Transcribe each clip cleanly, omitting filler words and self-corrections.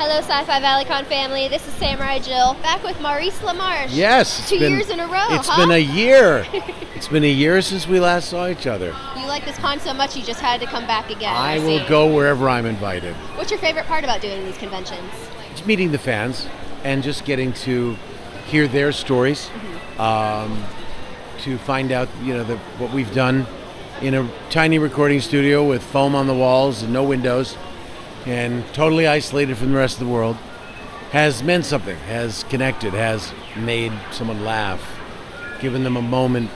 Hello, Sci-Fi Valley Con family. This is Samurai Jill, back with Maurice LaMarche. Yes. 2 years in a row, It's been a year. It's been a year since we last saw each other. You like this con so much, you just had to come back again. I will go wherever I'm invited. What's your favorite part about doing these conventions? It's meeting the fans and just getting to hear their stories, to find out, what we've done in a tiny recording studio with foam on the walls and no windows and totally isolated from the rest of the world has meant something, has connected, has made someone laugh, given them a moment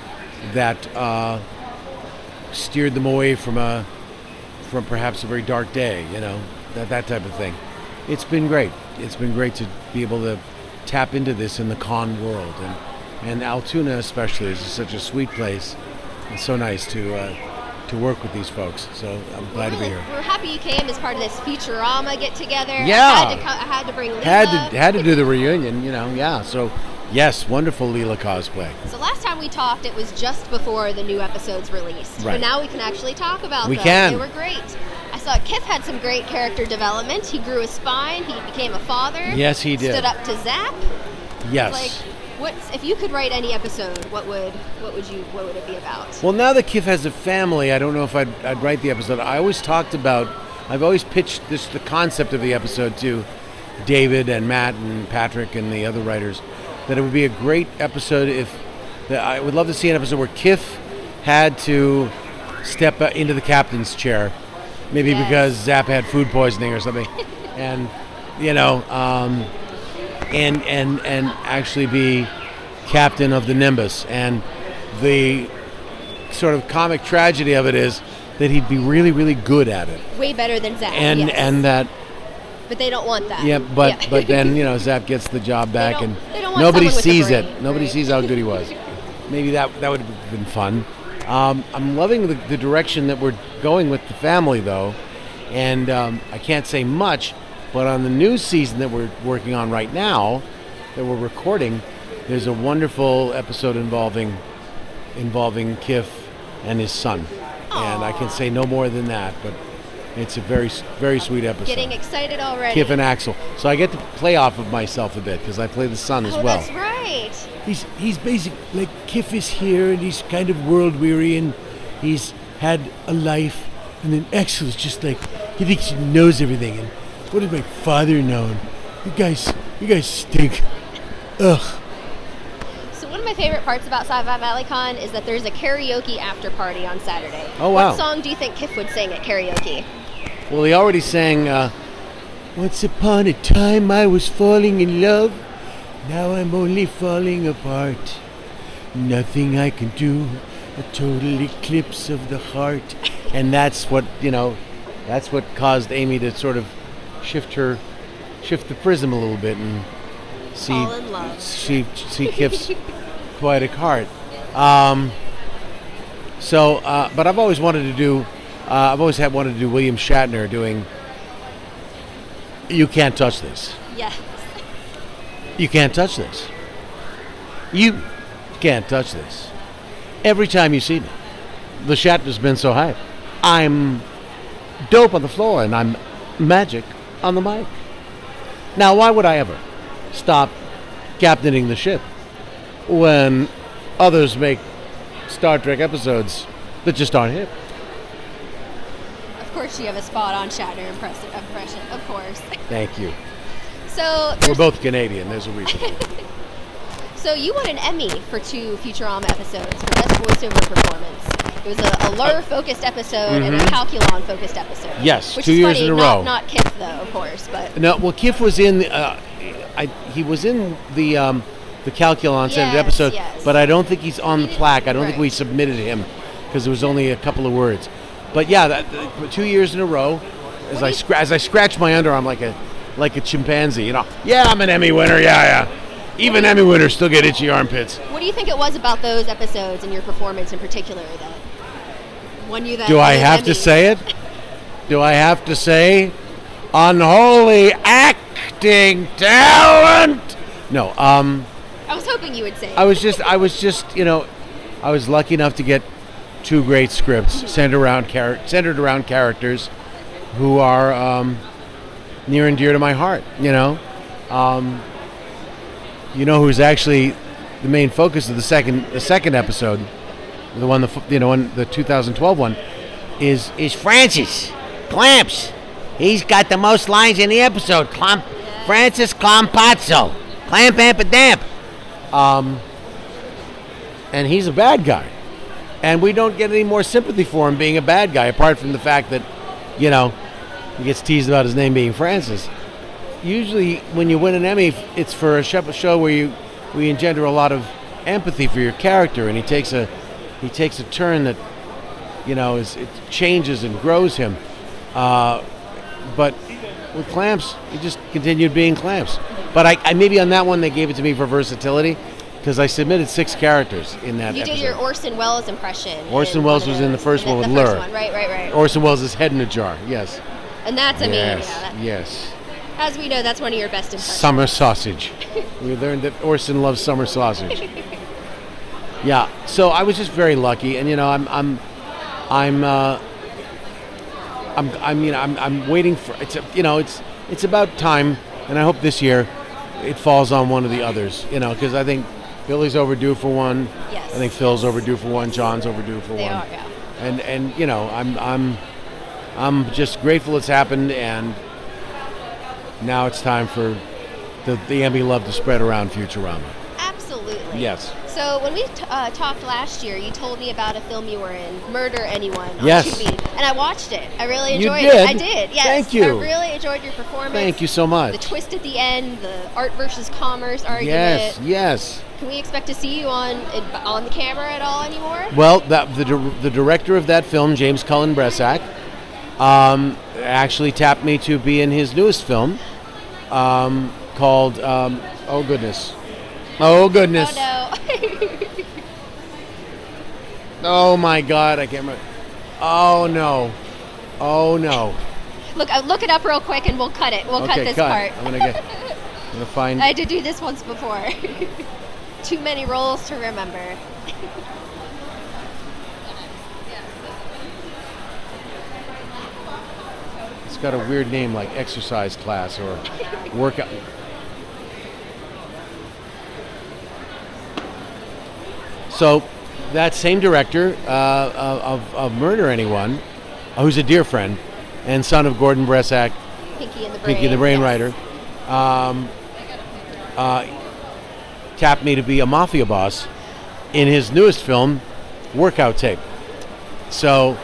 that steered them away from perhaps a very dark day, that type of thing. It's been great. It's been great to be able to tap into this in the con world, and Altoona especially is such a sweet place. It's so nice to work with these folks. So I'm glad to be here. We're happy you came as part of this Futurama get together. Yeah, I had to bring Leela. Had to do the reunion, Yeah. So yes, wonderful Leela cosplay. So last time we talked, it was just before the new episodes released. Right. But now we can actually talk about them. We can. They were great. I saw Kif had some great character development. He grew a spine. He became a father. Yes, he did. Stood up to Zap. Yes. If you could write any episode, what would it be about? Well, now that Kif has a family, I don't know if I'd write the episode. I've always pitched the concept of the episode to David and Matt and Patrick and the other writers, that it would be a great episode I would love to see an episode where Kif had to step into the captain's chair, maybe because Zap had food poisoning or something, and and actually be captain of the Nimbus. And the sort of comic tragedy of it is that he'd be really, really good at it. Way better than Zap. And that. But they don't want that. Yeah, but then Zap gets the job back, and they don't want nobody someone with sees a brain, it. Nobody right? sees how good he was. Maybe that would have been fun. I'm loving the direction that we're going with the family, though, and I can't say much. But on the new season that we're working on right now, that we're recording, there's a wonderful episode involving Kif and his son. Aww. And I can say no more than that, but it's a very, very sweet episode. Getting excited already. Kif and Axel. So I get to play off of myself a bit because I play the son as well. That's right. He's basically, like, Kif is here and he's kind of world weary and he's had a life, and then Axel's just like, he thinks he knows everything, and what did my father know? You guys stink. Ugh. So one of my favorite parts about Sci-Fi Valley Con is that there's a karaoke after party on Saturday. Oh, wow. What song do you think Kif would sing at karaoke? Well, he already sang, Once upon a time I was falling in love. Now I'm only falling apart. Nothing I can do. A total eclipse of the heart. And that's what caused Amy to sort of shift the prism a little bit and Fall in love. see Kif's poetic heart. But I've always wanted to do William Shatner doing You Can't Touch This. Yes. You can't touch this. You can't touch this. Every time you see me, the Shatner's been so hype. I'm dope on the floor and I'm magic on the mic. Now, why would I ever stop captaining the ship when others make Star Trek episodes that just aren't hip? Of course you have a spot-on Shatner impression, of course. Thank you. So We're both Canadian, there's a reason. So you won an Emmy for 2 Futurama episodes for Best Voiceover Performance. It was a Lure-focused episode and a Calculon-focused episode. Yes, which 2 is years funny, in a row. Not Kif, though, of course, but... No, well, Kif was in he was in the Calculon Center episode, yes. but I don't think he's on the plaque. I don't think right. we submitted him because there was only a couple of words. But yeah, 2 years in a row, as I scratch my underarm like a chimpanzee, Yeah, I'm an Emmy winner. Yeah. Even Emmy winners still get itchy armpits. What do you think it was about those episodes and your performance in particular that won you that? Do I have to say it? Do I have to say unholy acting talent? No. I was hoping you would say it. I was just, I was lucky enough to get 2 great scripts centered around characters who are near and dear to my heart. Who's actually the main focus of the second episode, the 2012 one, is Francis Clamps. He's got the most lines in the episode. Francis Clampazzo. Clamp Ampadamp. And he's a bad guy. And we don't get any more sympathy for him being a bad guy, apart from the fact that, he gets teased about his name being Francis. Usually, when you win an Emmy, it's for a show where we engender a lot of empathy for your character, and he takes a turn that, it changes and grows him. But with Clamps, he just continued being Clamps. But I maybe on that one they gave it to me for versatility, because I submitted 6 characters in that episode. You did your Orson Welles impression. Orson Welles was in the first one with Lur. Right. Orson Welles' head in a jar, yes. And that's amazing. Yes. As we know, that's one of your best impressions. Summer sausage. We learned that Orson loves summer sausage. Yeah, so I was just very lucky, and I'm waiting for it's about time, and I hope this year it falls on one of the others, because I think Billy's overdue for one. Yes. I think Phil's overdue for one. John's overdue for one. They are, yeah. And I'm just grateful it's happened, and now it's time for the Emmy love to spread around Futurama. Absolutely. Yes. So when we talked last year, you told me about a film you were in, Murder Anyone, on Yes. Tubi, and I watched it. I really enjoyed You did? it. I did, yes. Thank you. I really enjoyed your performance. Thank you so much. The twist at the end, the art versus commerce argument. Yes. Can we expect to see you on the camera at all anymore? Well, the director of that film, James Cullen Bressak, actually tapped me to be in his newest film called Oh Goodness. Oh no. Oh my God, I can't remember. Oh no. Look it up real quick and we'll cut it. We'll cut this part. I'm gonna find. I had to do this once before. Too many roles to remember. It's got a weird name like exercise class or workout. So, that same director of Murder Anyone, who's a dear friend and son of Gordon Bressak, Pinky and the Brain, writer, tapped me to be a mafia boss in his newest film, Workout Tape. So,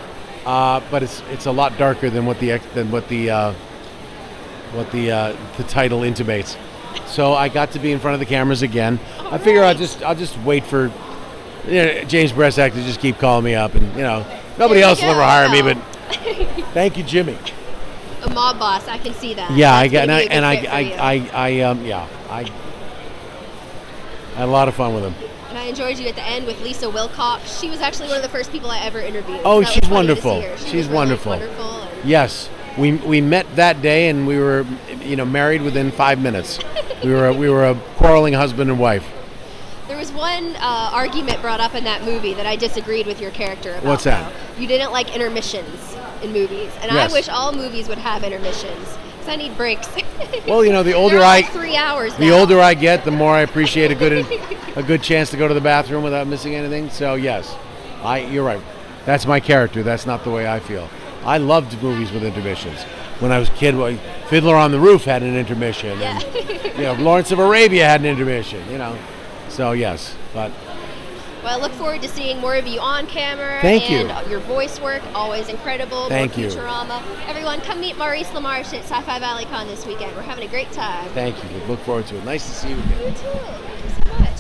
but it's a lot darker than what the title intimates. So I got to be in front of the cameras again. I figure I'll just wait for James Bressak to just keep calling me up, and nobody else will ever hire me. But thank you, Jimmy. A mob boss, I can see that. Yeah, I had a lot of fun with him. And I enjoyed you at the end with Lisa Wilcox. She was actually one of the first people I ever interviewed. Oh, so she's wonderful. She's wonderful. Yes, we met that day, and we were married within 5 minutes. we were a quarreling husband and wife. There was one argument brought up in that movie that I disagreed with your character about. What's that? You didn't like intermissions in movies, and Yes. I wish all movies would have intermissions because I need breaks. Well, the older They're like 3 hours. the now. older I get, the more I appreciate a good chance to go to the bathroom without missing anything. So yes, you're right. That's my character. That's not the way I feel. I loved movies with intermissions. When I was a kid, Fiddler on the Roof had an intermission, and Lawrence of Arabia had an intermission. So yes, but. Well, I look forward to seeing more of you on camera. Thank you. And your voice work, always incredible. Thank you. Futurama. Everyone, come meet Maurice LaMarche at Sci-Fi Valley Con this weekend. We're having a great time. Thank you. Look forward to it. Nice to see you again. You too.